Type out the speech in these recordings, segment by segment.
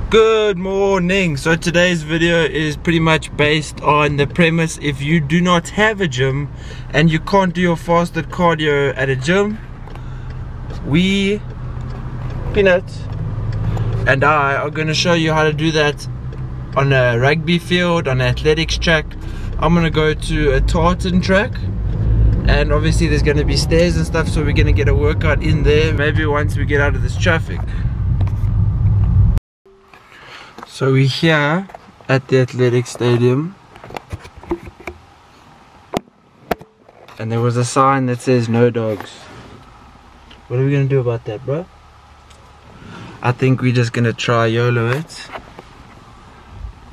Good morning. So today's video is pretty much based on the premise: if you do not have a gym and you can't do your fasted cardio at a gym, we, Peanut and I, are going to show you how to do that on a rugby field, on an athletics track. I'm going to go to a tartan track, and obviously there's going to be stairs and stuff, so we're going to get a workout in there maybe once we get out of this traffic. So we're here at the athletic stadium, and there was a sign that says no dogs. What are we gonna do about that, bro? I think we're just gonna try YOLO it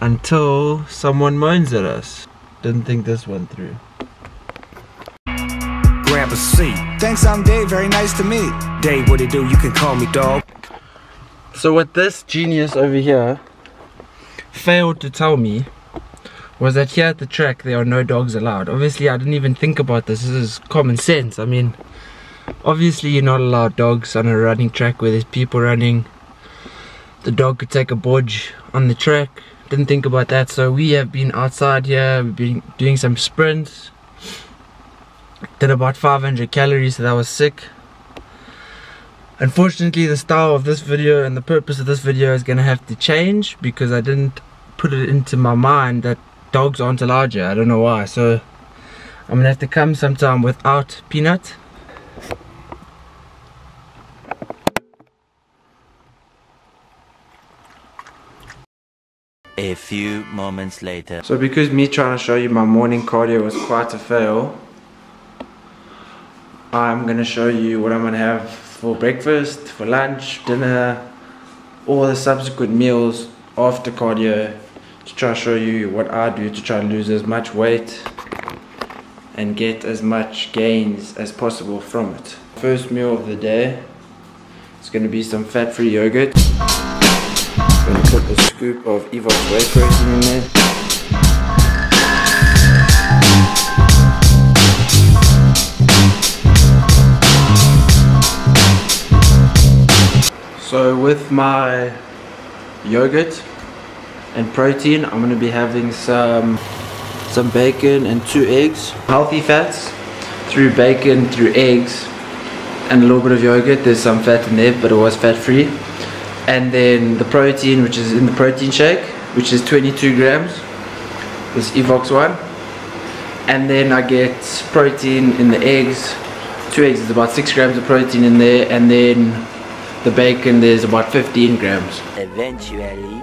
until someone moans at us. Didn't think this one through. Grab a seat. Thanks, I'm Dave, very nice to meet. Dave, what it do? You can call me dog. So what this genius over here failed to tell me was that here at the track there are no dogs allowed. Obviously I didn't even think about this. This is common sense. I mean, obviously you're not allowed dogs on a running track where there's people running. The dog could take a bodge on the track. Didn't think about that. So we have been outside here, we've been doing some sprints. Did about 500 calories, so that was sick. Unfortunately, the style of this video and the purpose of this video is going to have to change because I didn't put it into my mind that dogs aren't allowed here. I don't know why. So I'm going to have to come sometime without Peanut. A few moments later. So because me trying to show you my morning cardio was quite a fail, I'm going to show you what I'm going to have for breakfast, for lunch, dinner, all the subsequent meals after cardio, to try to show you what I do to try to lose as much weight and get as much gains as possible from it. First meal of the day is going to be some fat-free yogurt. I'm going to put a scoop of Evox whey protein in there. So with my yogurt and protein, I'm going to be having some bacon and 2 eggs. Healthy fats through bacon, through eggs, and a little bit of yogurt. There's some fat in there, but it was fat free. And then the protein, which is in the protein shake, which is 22 grams, this Evox one. And then I get protein in the eggs. 2 eggs is about 6 grams of protein in there, and then the bacon, there's about 15 grams. Eventually.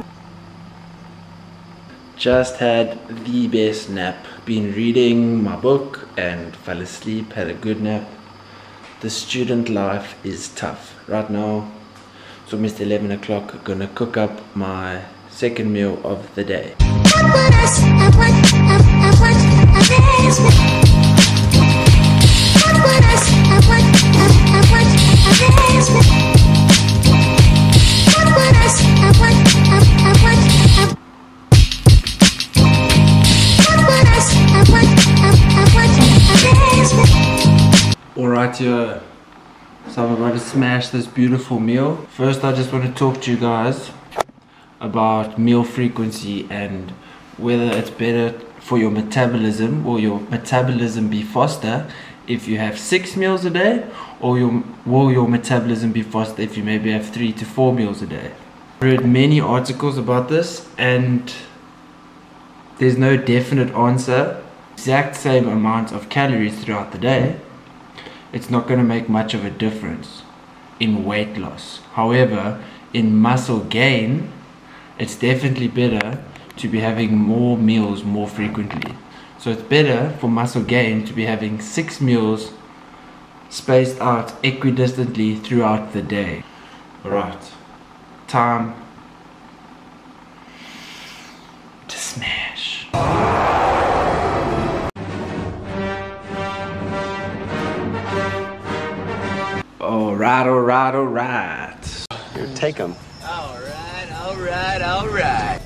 Just had the best nap. Been reading my book and fell asleep, had a good nap. The student life is tough. Right now, it's almost 11 o'clock. Gonna cook up my second meal of the day. Alright, yo, so I'm about to smash this beautiful meal. First, I just want to talk to you guys about meal frequency and whether it's better for your metabolism, or your metabolism be faster if you have 6 meals a day, or will your metabolism be faster if you maybe have 3 to 4 meals a day. I read many articles about this and there's no definite answer. Exact same amount of calories throughout the day, it's not going to make much of a difference in weight loss. However, in muscle gain, it's definitely better to be having more meals more frequently. So it's better for muscle gain to be having 6 meals spaced out equidistantly throughout the day. Alright, time to smash. Alright, alright, alright. Here, take them. Alright, alright, alright.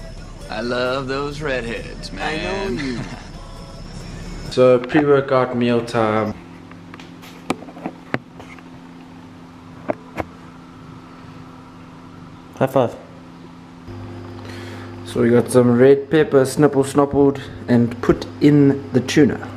I love those redheads, man. I know you. So pre-workout meal time. High five. So we got some red pepper snipple snoppled and put in the tuna.